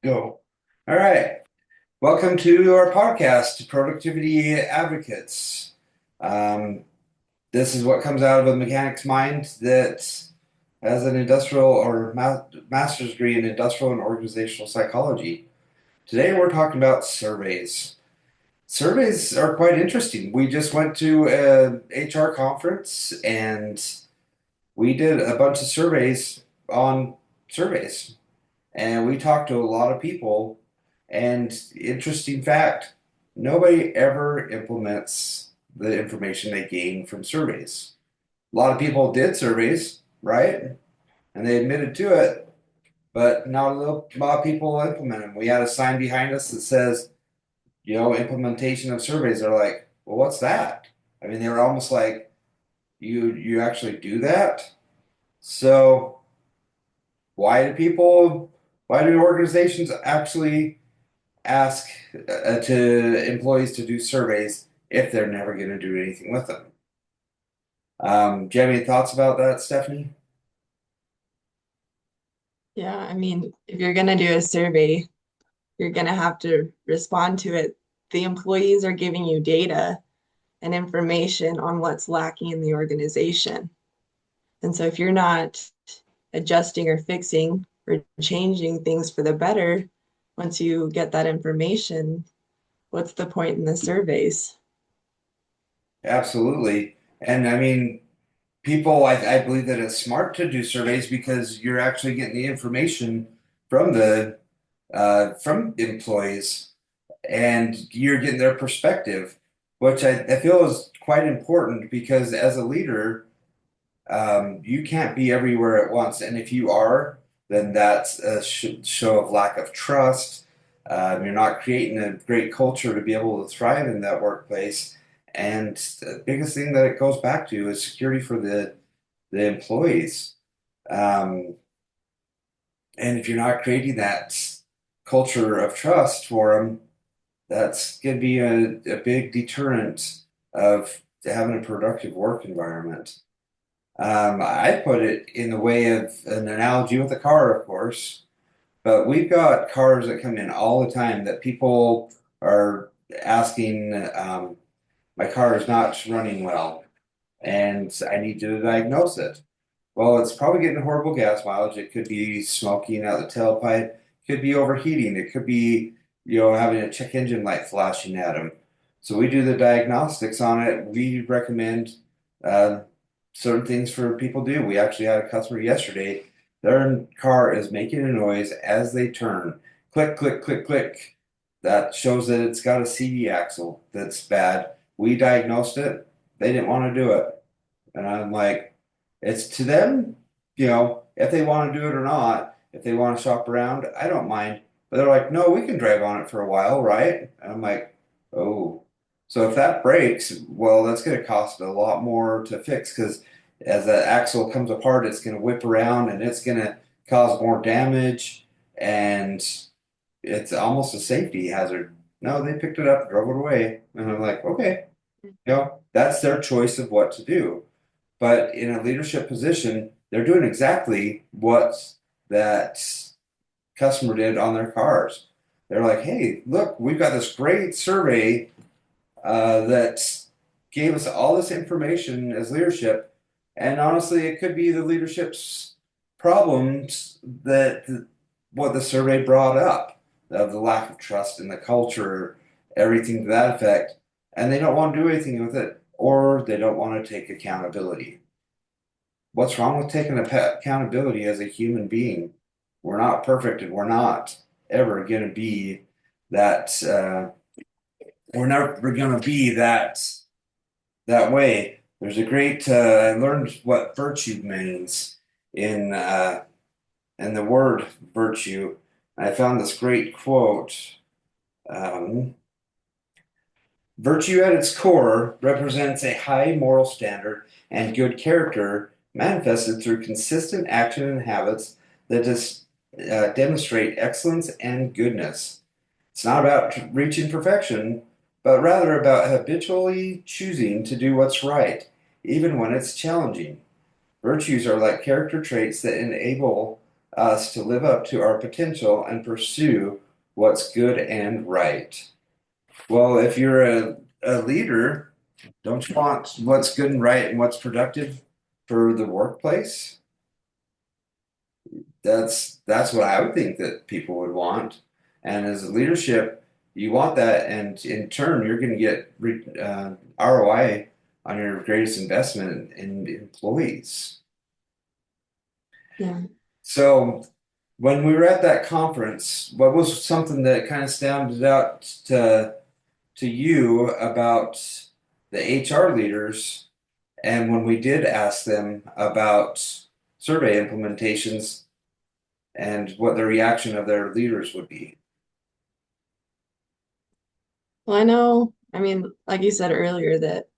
Go. All right. Welcome to our podcast, Productivity Advocates. Um, this is what comes out of a mechanic's mind that has an industrial or master's degree in industrial and organizational psychology. Today we're talking about surveys. Surveys are quite interesting. We just went to a HR conference and we did a bunch of surveys on surveys. And we talked to a lot of people. And interesting fact, nobody ever implements the information they gain from surveys. A lot of people did surveys, right? And they admitted to it, but not a lot of people implement them. We had a sign behind us that says, implementation of surveys. They're like, well, what's that? I mean, they were almost like, you actually do that? So why do organizations actually ask to employees to do surveys if they're never going to do anything with them? Do you have any thoughts about that, Stephanie? Yeah, I mean, if you're going to do a survey, you're going to have to respond to it. The employees are giving you data and information on what's lacking in the organization. And so if you're not adjusting or fixing or changing things for the better, once you get that information, what's the point in the surveys? Absolutely. And I mean, I believe that it's smart to do surveys because you're actually getting the information from from employees and you're getting their perspective, which I feel is quite important because as a leader, you can't be everywhere at once. And if you are, then that's a show of lack of trust. You're not creating a great culture to be able to thrive in that workplace. And the biggest thing that it goes back to is security for the employees. Um, and if you're not creating that culture of trust for them, that's going to be a big deterrent of having a productive work environment. I put it in the way of an analogy with a car, of course, but we've got cars that come in all the time that people are asking, my car is not running well, and I need to diagnose it. Well, it's probably getting horrible gas mileage. It could be smoking out the tailpipe. It could be overheating. It could be, having a check engine light flashing at them. So we do the diagnostics on it. We recommend uh, certain things for people to do. We actually had a customer yesterday. Their car is making a noise as they turn. Click, click, click, click. That shows that it's got a CD axle that's bad. We diagnosed it. They didn't want to do it. And I'm like, it's to them, if they want to do it or not, if they want to shop around, I don't mind. But they're like, no, we can drive on it for a while, right? And I'm like, oh. So if that breaks, well, that's going to cost a lot more to fix because as the axle comes apart, it's going to whip around and it's going to cause more damage and it's almost a safety hazard. No, they picked it up, drove it away. And I'm like, okay, that's their choice of what to do. But in a leadership position, they're doing exactly what that customer did on their cars. They're like, hey, look, we've got this great survey that gave us all this information as leadership. And honestly, it could be the leadership's problems that what the survey brought up of the lack of trust in the culture, everything to that effect. And they don't want to do anything with it, or they don't want to take accountability. What's wrong with taking accountability as a human being? We're not perfect, and we're not ever going to be that. We're never going to be that way. There's a great. I learned what virtue means in the word virtue. I found this great quote. Um, Virtue at its core represents a high moral standard and good character manifested through consistent action and habits that demonstrate excellence and goodness. It's not about reaching perfection, but rather about habitually choosing to do what's right, even when it's challenging. Virtues are like character traits that enable us to live up to our potential and pursue what's good and right. Well, if you're a leader, don't you want what's good and right and what's productive for the workplace? That's what I would think that people would want. And as a leadership, you want that, and in turn, you're going to get ROI on your greatest investment in employees. Yeah. So when we were at that conference, what was something that kind of stood out to you about the HR leaders? And when we did ask them about survey implementations and what the reaction of their leaders would be. Well, I know, I mean, like you said earlier, that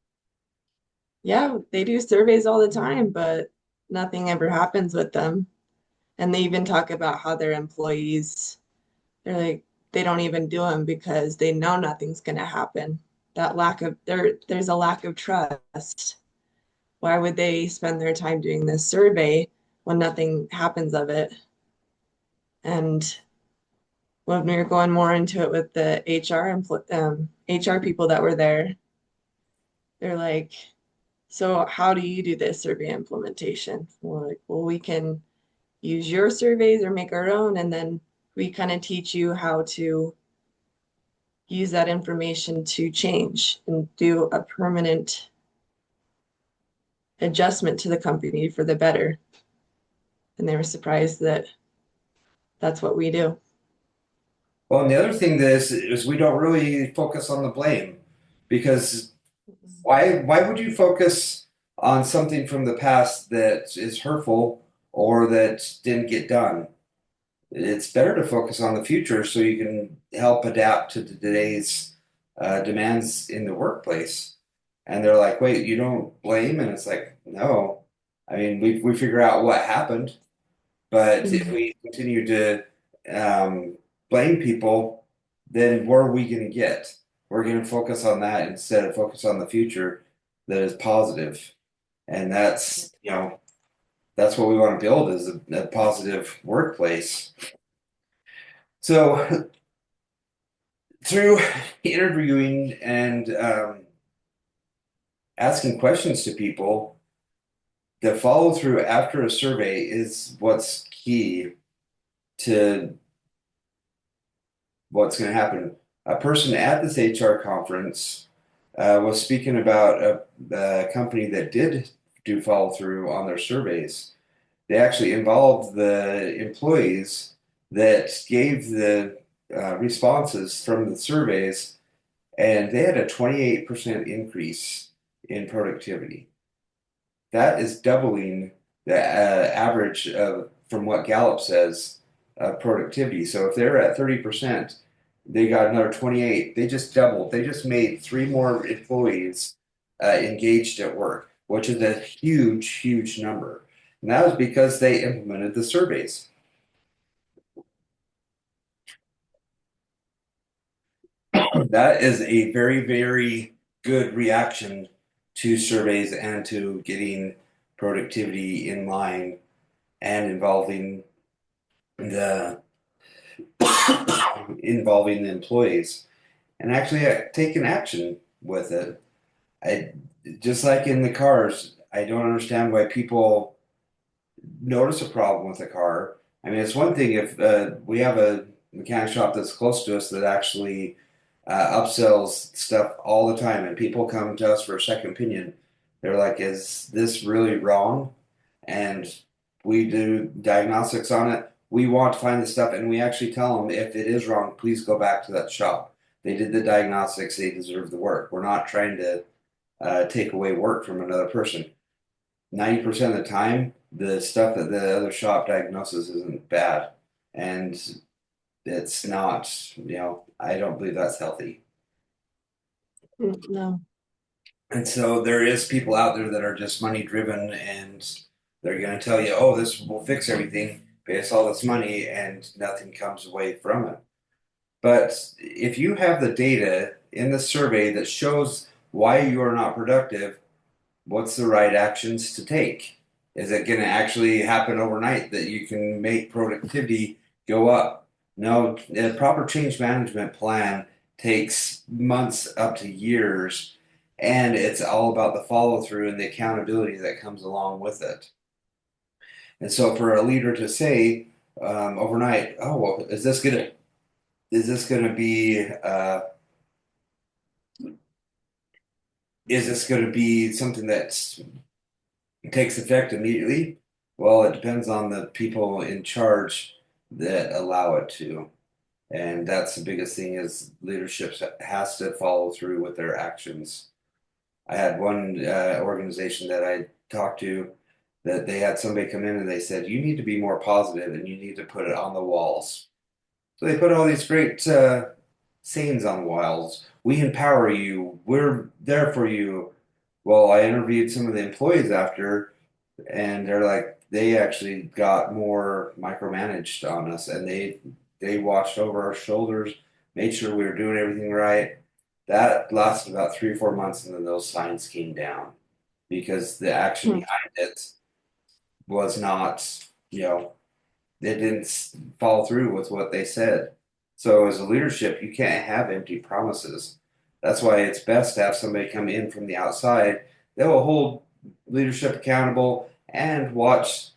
yeah, they do surveys all the time, but nothing ever happens with them. And they even talk about how their employees, they're like, they don't even do them because they know nothing's going to happen. That lack of there's a lack of trust. Why would they spend their time doing this survey when nothing happens of it? And when we were going more into it with the HR people that were there, they're like, so how do you do this survey implementation? We're like, well, we can use your surveys or make our own, and then we kind of teach you how to use that information to change and do a permanent adjustment to the company for the better. And they were surprised that that's what we do. Well, and the other thing is we don't really focus on the blame because why would you focus on something from the past that is hurtful or that didn't get done? It's better to focus on the future so you can help adapt to today's demands in the workplace. And they're like, wait, you don't blame? And it's like, no. I mean, we figure out what happened, but if Mhm. we continue to blame people, then where are we going to get? We're going to focus on that instead of focus on the future that is positive. And that's what we want to build is a positive workplace. So through interviewing and asking questions to people, the follow through after a survey is what's key to what's going to happen. A person at this HR conference was speaking about a company that did do follow through on their surveys. They actually involved the employees that gave the responses from the surveys, and they had a 28% increase in productivity. That is doubling the average from what Gallup says productivity. So if they're at 30%, they got another 28. They just doubled. They just made three more employees engaged at work, which is a huge, huge number. And that was because they implemented the surveys. That is a very, very good reaction to surveys and to getting productivity in line and the involving the employees and actually taking action with it. I just like in the cars, I don't understand why people notice a problem with a car. I mean, it's one thing if we have a mechanic shop that's close to us that actually upsells stuff all the time, and people come to us for a second opinion. They're like, "Is this really wrong?" And we do diagnostics on it. We want to find the stuff, and we actually tell them if it is wrong, please go back to that shop. They did the diagnostics; they deserve the work. We're not trying to take away work from another person. 90% of the time, the stuff that the other shop diagnoses isn't bad. And it's not, I don't believe that's healthy. No. And so there is people out there that are just money driven and they're going to tell you, oh, this will fix everything, pay us all this money, and nothing comes away from it. But if you have the data in the survey that shows why you are not productive, what's the right actions to take? Is it going to actually happen overnight that you can make productivity go up? No, a proper change management plan takes months up to years, and it's all about the follow through and the accountability that comes along with it. And so, for a leader to say overnight, "Oh, well, is this gonna be is this gonna be something that takes effect immediately?" Well, it depends on the people in charge that allow it to. And that's the biggest thing is leadership has to follow through with their actions. I had one organization that I talked to that they had somebody come in and they said, you need to be more positive and you need to put it on the walls. So they put all these great sayings on the walls. We empower you. We're there for you. Well, I interviewed some of the employees after, and they're like, they actually got more micromanaged on us, and they watched over our shoulders, made sure we were doing everything right. That lasted about 3 or 4 months, and then those signs came down because the action Hmm. behind it was not, they didn't follow through with what they said. So as a leadership, you can't have empty promises. That's why it's best to have somebody come in from the outside that will hold leadership accountable and watch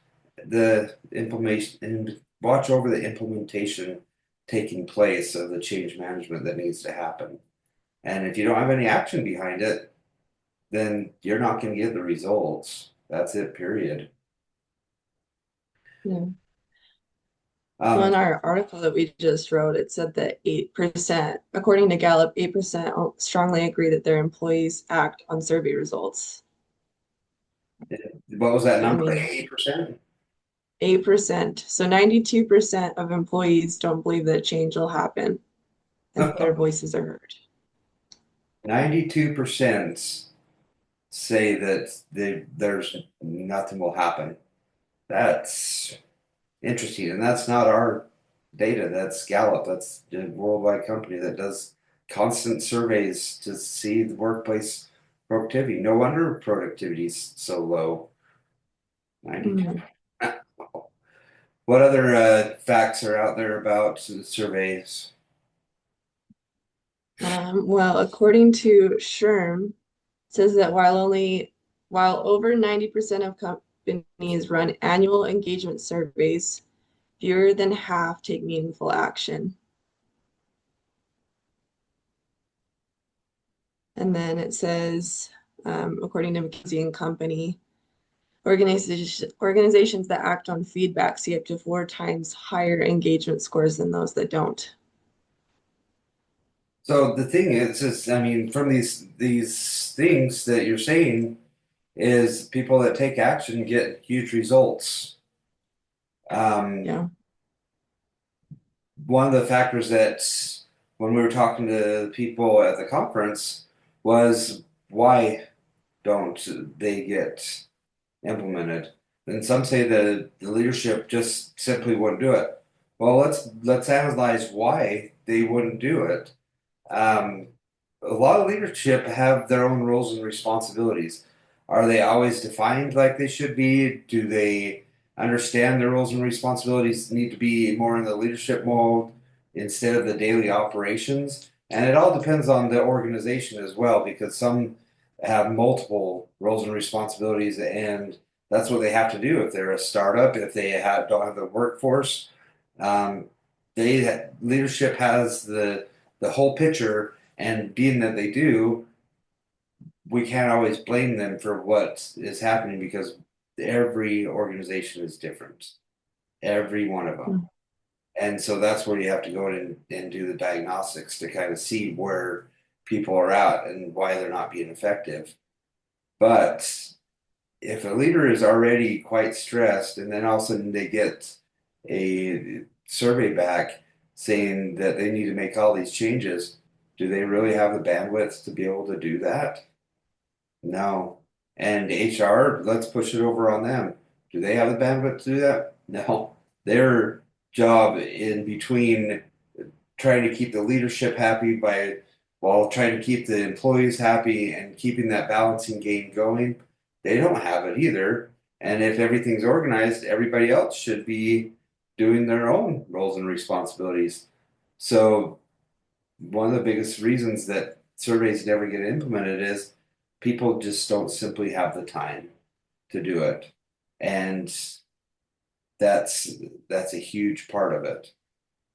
the implementation and watch over the implementation taking place of the change management that needs to happen. And if you don't have any action behind it, then you're not going to get the results. That's it, period. Yeah. Well, Um, in our article that we just wrote, it said that 8%, according to Gallup, 8% strongly agree that their employees act on survey results. what was that So, I number? mean, 80%? 8%. So 92% of employees don't believe that change will happen and their voices are heard. 92% say that there's nothing will happen. That's interesting. And that's not our data. That's Gallup. That's a worldwide company that does constant surveys to see the workplace productivity. No wonder productivity is so low. 92. Mhm. What other facts are out there about surveys? Well, according to SHRM, it says that while over 90% of companies run annual engagement surveys, fewer than half take meaningful action. And then it says, according to McKinsey and Company, organizations that act on feedback see up to 4 times higher engagement scores than those that don't. So the thing is I mean, from these things that you're saying, is people that take action get huge results. Um, Yeah. one of the factors that when we were talking to people at the conference was why don't they get implemented? And some say that the leadership just simply wouldn't do it. Well, let's analyze why they wouldn't do it. Um, a lot of leadership have their own roles and responsibilities. Are they always defined like they should be? Do they understand their roles and responsibilities need to be more in the leadership mode instead of the daily operations? And it all depends on the organization as well, because some have multiple roles and responsibilities, and that's what they have to do if they're a startup, if they don't have the workforce. Um, leadership has the whole picture, and being that they do, we can't always blame them for what is happening because every organization is different, every one of them. And so that's where you have to go in and do the diagnostics to kind of see where people are at and why they're not being effective. But if a leader is already quite stressed and then all of a sudden they get a survey back saying that they need to make all these changes, do they really have the bandwidth to be able to do that? No. And HR, let's push it over on them. Do they have the bandwidth to do that? No. Their job in between trying to keep the leadership happy by while trying to keep the employees happy and keeping that balancing game going, they don't have it either. And if everything's organized, everybody else should be doing their own roles and responsibilities. So one of the biggest reasons that surveys never get implemented is people just don't simply have the time to do it. And that's that's a huge part of it.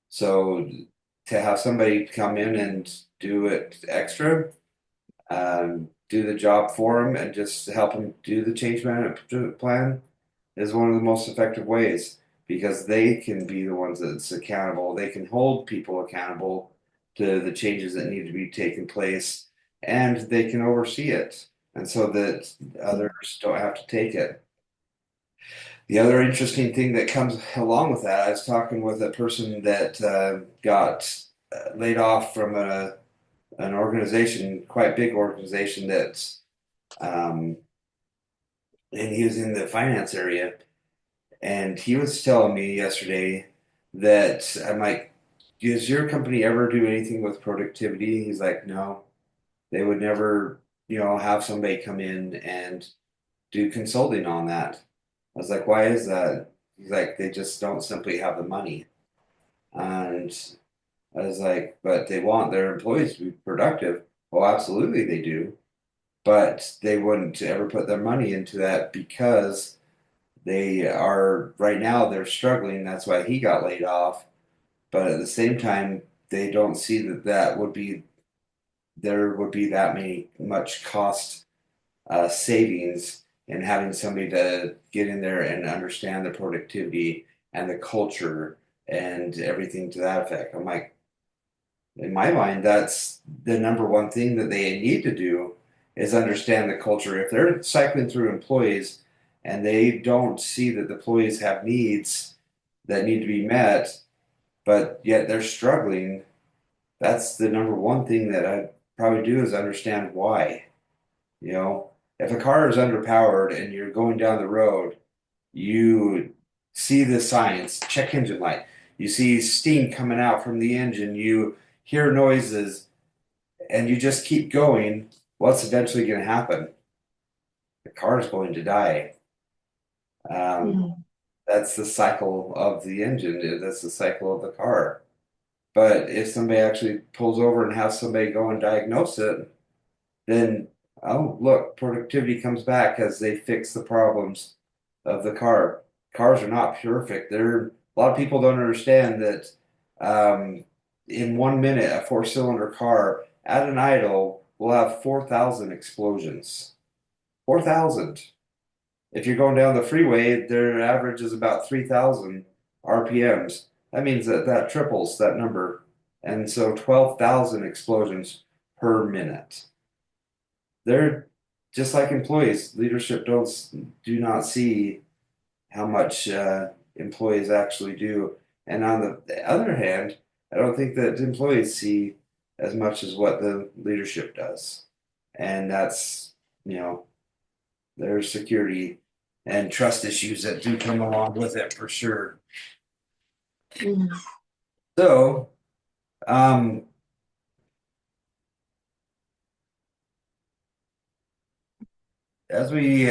So to have somebody come in and do it extra, do the job for them and just help them do the change management plan is one of the most effective ways because they can be the ones that's accountable. They can hold people accountable to the changes that need to be taking place and they can oversee it. And so that others don't have to take it. The other interesting thing that comes along with that, I was talking with a person that got laid off from an organization, quite big organization that's, um, and he was in the finance area. And he was telling me yesterday that I'm like, does your company ever do anything with productivity? He's like, no, they would never, have somebody come in and do consulting on that. I was like, why is that? He's like, they just don't simply have the money. And I was like, but they want their employees to be productive. Well, absolutely they do. But they wouldn't ever put their money into that because they are right now they're struggling. That's why he got laid off. But at the same time, they don't see that there would be that many much cost savings in having somebody to get in there and understand the productivity and the culture and everything to that effect. I'm like, in my mind, that's the number one thing that they need to do is understand the culture. If they're cycling through employees and they don't see that the employees have needs that need to be met, but yet they're struggling, that's the number one thing that I probably do is understand why. You know, if a car is underpowered and you're going down the road, you see the signs, check engine light. You see steam coming out from the engine. You hear noises and you just keep going. What's eventually going to happen? The car is going to die. Um, Mhm. that's the cycle of the engine. That's the cycle of the car. But if somebody actually pulls over and has somebody go and diagnose it, then oh look, productivity comes back as they fix the problems of the car. Cars are not perfect. There, a lot of people don't understand that in 1 minute, a four-cylinder car at an idle will have 4,000 explosions. 4,000. If you're going down the freeway, their average is about 3,000 RPMs. That means that triples that number. And so 12,000 explosions per minute. They're just like employees. Leadership do not see how much employees actually do. And on the other hand, I don't think that employees see as much as what the leadership does. And that's, you know, there's security and trust issues that do come along with it for sure. Mhm. So, um, as we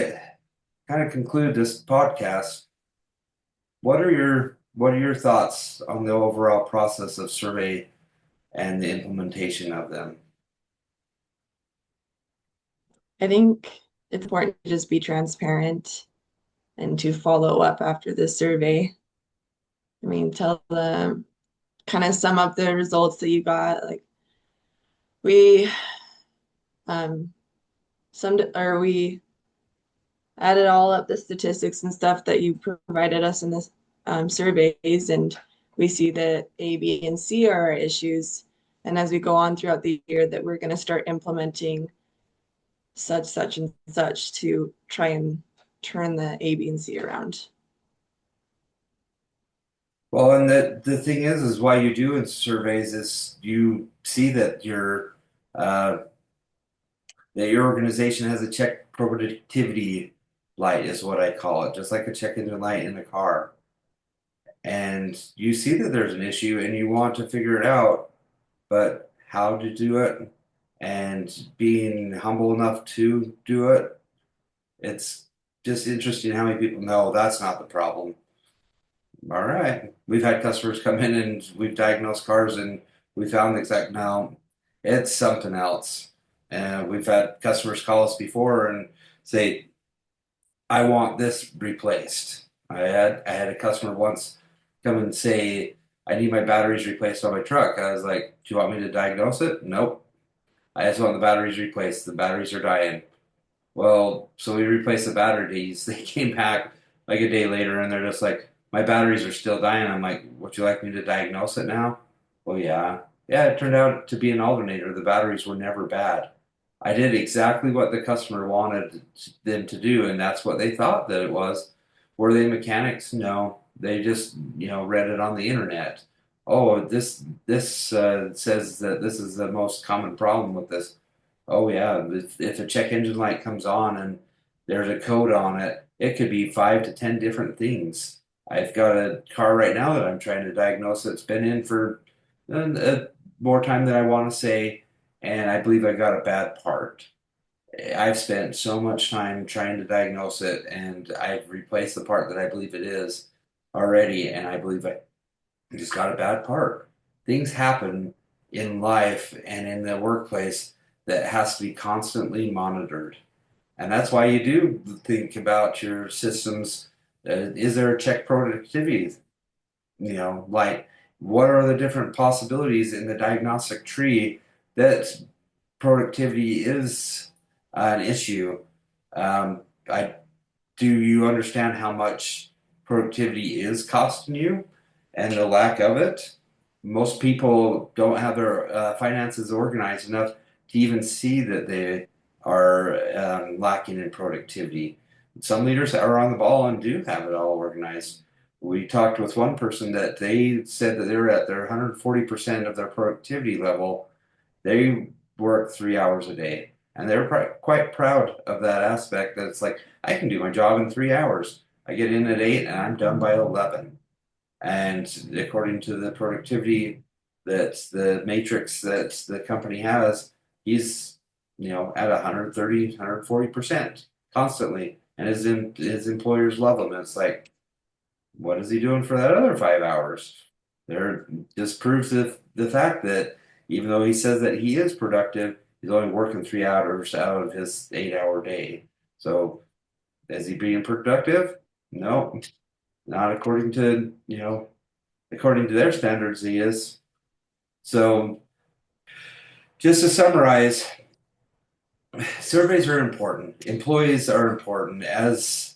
kind of conclude this podcast, what are your thoughts on the overall process of survey and the implementation of them? I think it's important to just be transparent and to follow up after the survey. I mean, tell them, kind of sum up the results that you got. Like we, um, we added all up the statistics and stuff that you provided us in this surveys, and we see that A, B, and C are our issues. And as we go on throughout the year, that we're going to start implementing such, and such to try and turn the A, B, and C around. Well, and the thing is why you do in surveys is you see uh, that your organization has a check productivity light is what I call it, just like a check engine light in a car. And you see that there's an issue and you want to figure it out, but how to do it and being humble enough to do it, it's just interesting how many people know that's not the problem. All right. We've had customers come in and we've diagnosed cars and we found the exact no, it's something else. And we've had customers call us before and say, I want this replaced. I had a customer once come and say, I need my batteries replaced on my truck. I was like, do you want me to diagnose it? Nope. I just want the batteries replaced. The batteries are dying. Well, so we replaced the batteries. They came back like a day later and they're just like, my batteries are still dying. I'm like, would you like me to diagnose it now? Well, yeah. Yeah, it turned out to be an alternator. The batteries were never bad. I did exactly what the customer wanted them to do, and that's what they thought that it was. Were they mechanics? No. They just, read it on the internet. Oh, this says that this is the most common problem with this. Oh yeah, if a check engine light comes on and there's a code on it, it could be 5 to 10 different things. I've got a car right now that I'm trying to diagnose that's been in for more time than I want to say, and I believe I got a bad part. I've spent so much time trying to diagnose it, and I've replaced the part that I believe it is already, and I believe I just got a bad part. Things happen in life and in the workplace that has to be constantly monitored. And that's why you do think about your systems. Is there a check productivity? Like what are the different possibilities in the diagnostic tree that productivity is an issue? I do you understand how much productivity is costing you and the lack of it? Most people don't have their finances organized enough to even see that they are lacking in productivity. Some leaders are on the ball and do have it all organized. We talked with one person that they said that they're at their 140% of their productivity level. They work 3 hours a day, and they're quite proud of that aspect. That it's like I can do my job in 3 hours. I get in at 8 and I'm done by 11. And according to the productivity that the matrix that the company has, he's at 130, 140% constantly, and his employers love him. And it's like, what is he doing for that other 5 hours? There just proves the fact that even though he says that he is productive, he's only working 3 hours out of his 8 hour day. So is he being productive? No, not according to their standards, he is. So just to summarize, surveys are important. Employees are important as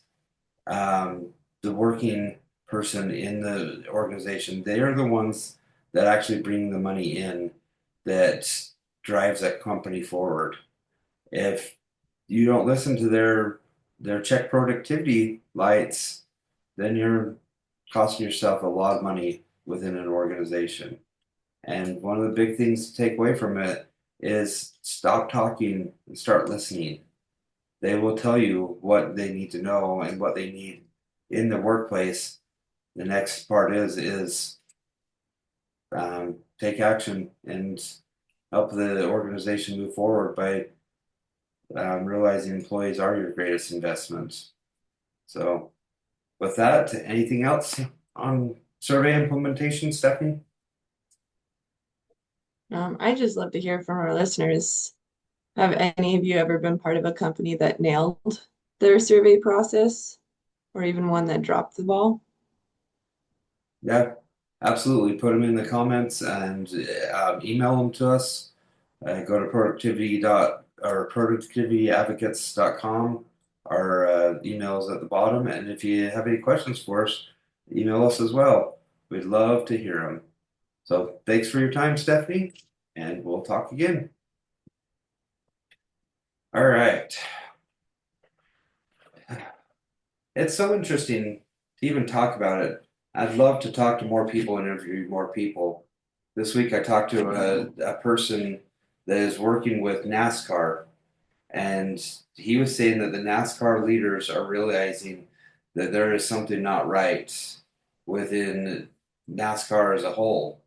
um, the working person in the organization. They are the ones that actually bring the money in that drives that company forward. If you don't listen to their check productivity lights, then you're costing yourself a lot of money within an organization. And one of the big things to take away from it is stop talking and start listening. They will tell you what they need to know and what they need in the workplace. The next part is take action and help the organization move forward by realizing employees are your greatest investment. So, with that, anything else on survey implementation, Stephanie? I just love to hear from our listeners. Have any of you ever been part of a company that nailed their survey process or even one that dropped the ball? Yeah, absolutely. Put them in the comments and email them to us. Go to productivityadvocates.com. Our email's at the bottom. And if you have any questions for us, email us as well. We'd love to hear them. So thanks for your time, Stephanie, and we'll talk again. All right. It's so interesting to even talk about it. I'd love to talk to more people and interview more people. This week I talked to a person that is working with NASCAR, and he was saying that the NASCAR leaders are realizing that there is something not right within NASCAR as a whole.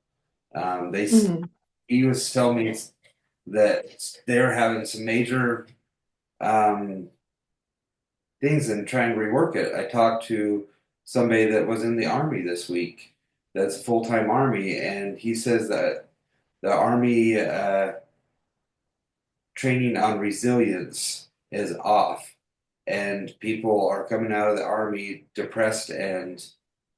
They Mhm. He was telling me that they're having some major um, things and try and rework it. I talked to somebody that was in the Army this week that's full-time Army, and he says that the Army training on resilience is off, and people are coming out of the Army depressed. And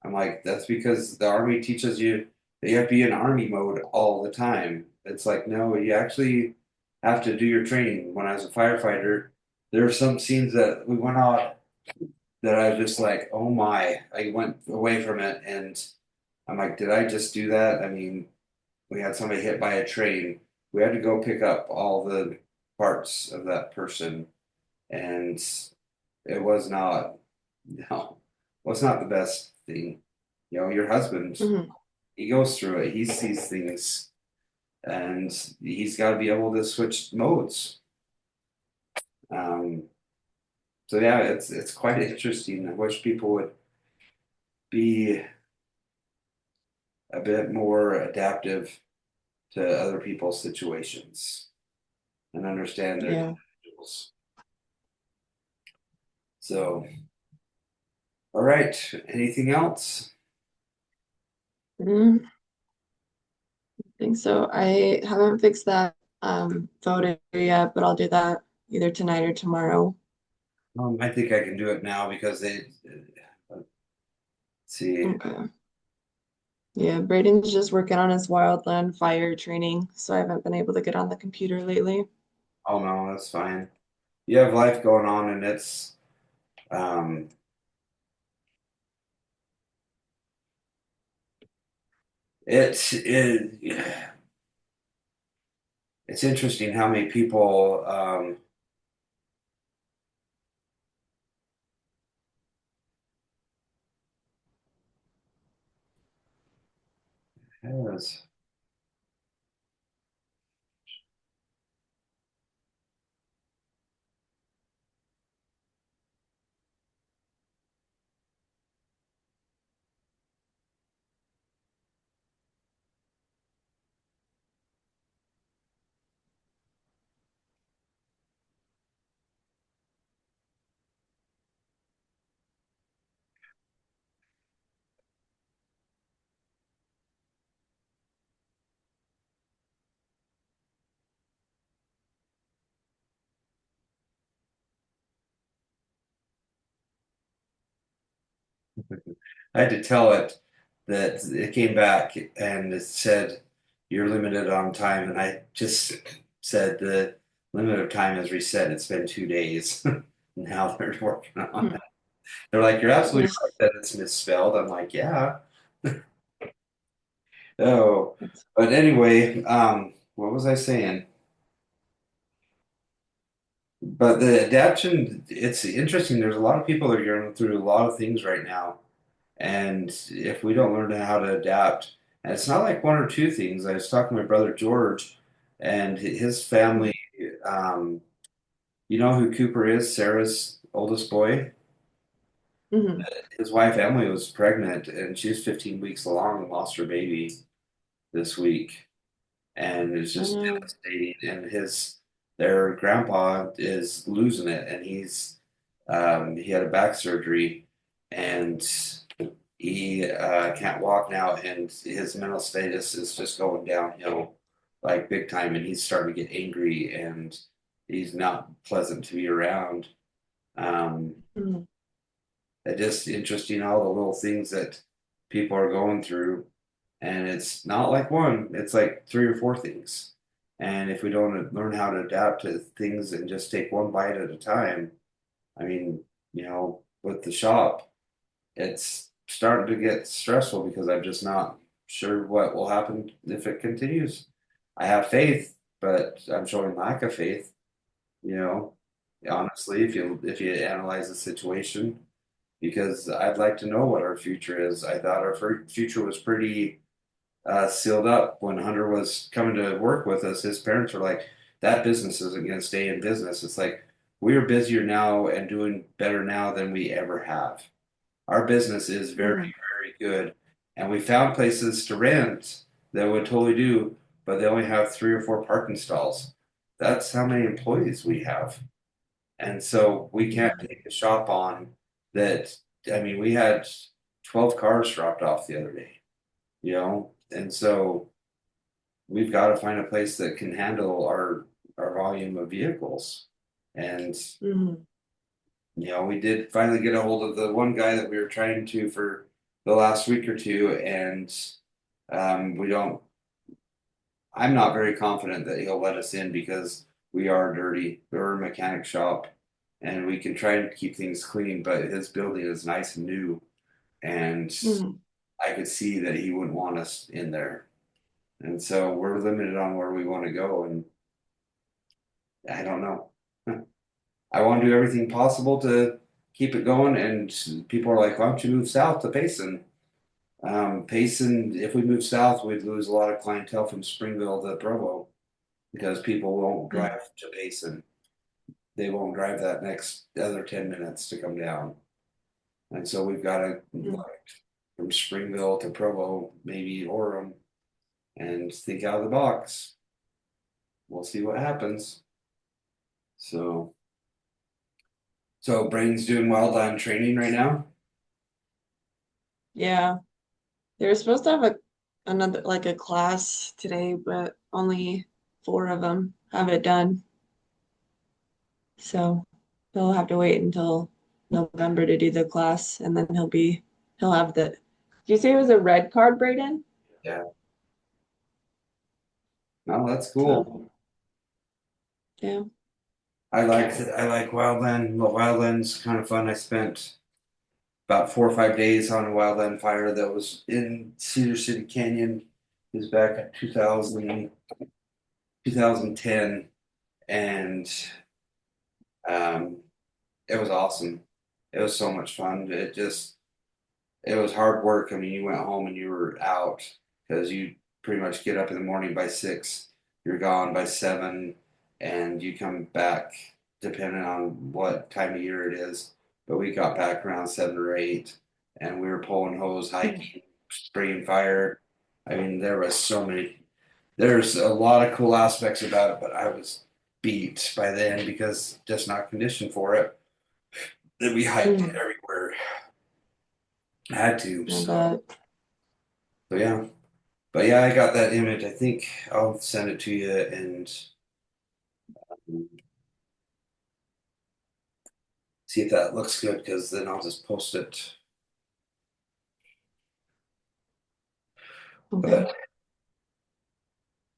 I'm like, that's because the Army teaches you that you have to be in Army mode all the time. It's like, no, you actually have to do your training. When I was a firefighter, there were some scenes that we went on that I was just like, oh my, I went away from it and I'm like, did I just do that? I mean, we had somebody hit by a train. We had to go pick up all the parts of that person, and it was not, no, was not the best thing. You know, your husband, Mhm. he goes through it. He sees things, and he's got to be able to switch modes. Um, so yeah, it's quite interesting. I wish people would be a bit more adaptive to other people's situations and understand their Yeah. individuals. So, all right. Anything else? Mm, I think so. I haven't fixed that photo yet, but I'll do that either tonight or tomorrow. I think I can do it now because let's see. Okay. Yeah, Braden's just working on his wildland fire training, so I haven't been able to get on the computer lately. Oh no, that's fine. You have life going on, and um, it's interesting how many people has. I had to tell it that it came back and it said you're limited on time, and I just said the limit of time is reset. It's been 2 days. Now they're working on it. They're like, you're absolutely right that it's misspelled. I'm like, yeah. Oh, but anyway, what was I saying? But the adaptation, it's interesting. There's a lot of people that are going through a lot of things right now. And if we don't learn how to adapt, and it's not like one or two things. I was talking to my brother George and his family. Um, you know who Cooper is, Sarah's oldest boy? Mm-hmm. His wife Emily was pregnant and she was 15 weeks along and lost her baby this week. And it's I just know. devastating. And their grandpa is losing it, and he had a back surgery, and he can't walk now, and his mental status is just going downhill like big time, and he's starting to get angry, and he's not pleasant to be around. Um, Mhm. it's just interesting all the little things that people are going through. And it's not like one, it's like three or four things. And if we don't learn how to adapt to things and just take one bite at a time, I mean, with the shop, it's starting to get stressful because I'm just not sure what will happen if it continues. I have faith, but I'm showing lack of faith, you know, honestly, if you analyze the situation, because I'd like to know what our future is. I thought our future was pretty sealed up when Hunter was coming to work with us. His parents were like, "That business isn't going to stay in business." It's like we are busier now and doing better now than we ever have. Our business is very, Mhm. very good, and we found places to rent that would totally do, but they only have three or four parking stalls. That's how many employees we have, And so we can't take a shop on that. I mean, we had 12 cars dropped off the other day, and so we've got to find a place that can handle our volume of vehicles. And Mhm. we did finally get a hold of the one guy that we were trying to for the last week or two, and we don't. I'm not very confident that he'll let us in because we are dirty. We're a mechanic shop, and we can try and keep things clean, but his building is nice and new, and Mhm. I could see that he wouldn't want us in there. And so we're limited on where we want to go, and I don't know. I want to do everything possible to keep it going, and people are like, "Why don't you move south to Payson?" Payson, if we move south, we'd lose a lot of clientele from Springville to Provo because people won't Mhm. drive to Payson. They won't drive that next other 10 minutes to come down. And so we've got to Mhm. like from Springville to Provo, maybe Orem, and think out of the box. We'll see what happens. So, so Brain's doing wildland training right now. Yeah. They were supposed to have another like a class today, but only four of them have it done. So he'll have to wait until November to do the class, and then he'll have the. Did you say it was a red card, Braden? Yeah. No, that's So cool. yeah. I like wildland. Well, wildland's kind of fun. I spent about 4 or 5 days on a wildland fire that was in Cedar City Canyon. It was back in 2010, and um, it was awesome. It was so much fun. It was hard work. I mean, you went home and you were out because you pretty much get up in the morning by 6, you're gone by 7, and you come back depending on what time of year it is. But we got back around 7 or 8, and we were pulling hose, hiking, spraying fire. I mean, there's a lot of cool aspects about it, but I was beat by then because just not conditioned for it. Then we hiked Mm, everywhere. I had to, I so bet. yeah. But yeah, I got that image. I think I'll send it to you and see if that looks good because then I'll just post it. Okay. But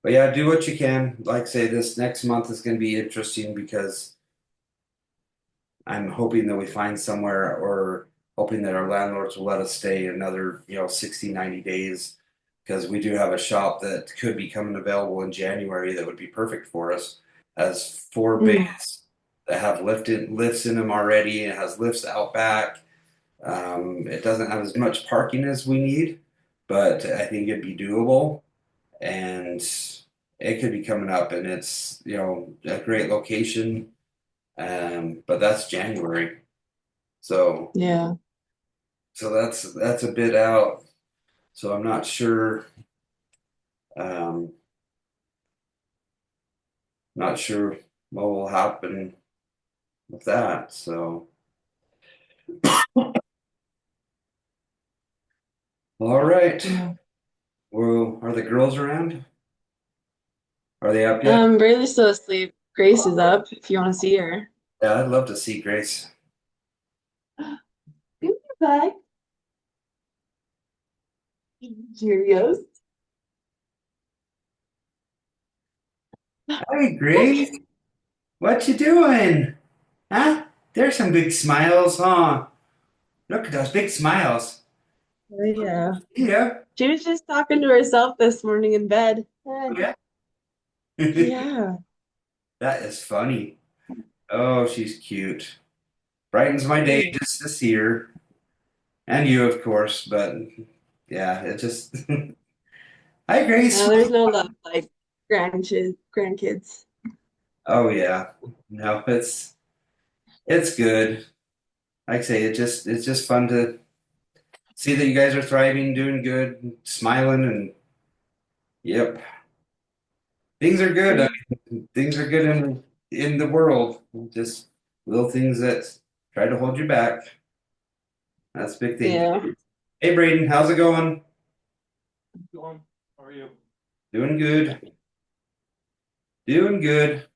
but yeah, do what you can. Like I say, this next month is going to be interesting because I'm hoping that we find somewhere or hoping that our landlords will let us stay another, 60, 90 days because we do have a shop that could be coming available in January that would be perfect for us. Has four Mm, bays that have lifts in them already and it has lifts out back. It doesn't have as much parking as we need, but I think it'd be doable and it could be coming up and it's, a great location. But that's January. So yeah. that's a bit out. So I'm um not sure what will happen with that. So all right. Yeah. Well, are the girls around? Are they up yet? Brayle's still asleep. Grace is up if you want to see her. Yeah, I'd love to see Grace. Goodbye. Cheerios. Hey Grace, what you doing? Huh? There's some big smiles, huh? Look at those big smiles. Oh, yeah. Yeah. She was just talking to herself this morning in bed. Yeah. Yeah. That is funny. Oh, she's cute. Brightens my day Yeah. just to see her. And you, of course, but yeah, it just Hi Grace. No, there's no love like grandkids. Oh yeah. No, it's good. Like I say, it's just fun to see that you guys are thriving, doing good, smiling, and yep, things are good. I Yeah. mean, things are good in the world. Just little things that try to hold you back. That's a big thing. Yeah. Hey Braden, how's it going? Going. How are you? Doing good. Doing good.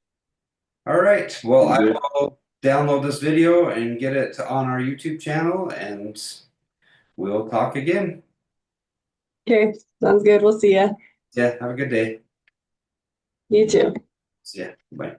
All right. Well, I Good. will download this video and get it on our YouTube channel, and we'll talk again. Okay, sounds good. We'll see ya. Yeah, have a good day. You too. See ya. Bye.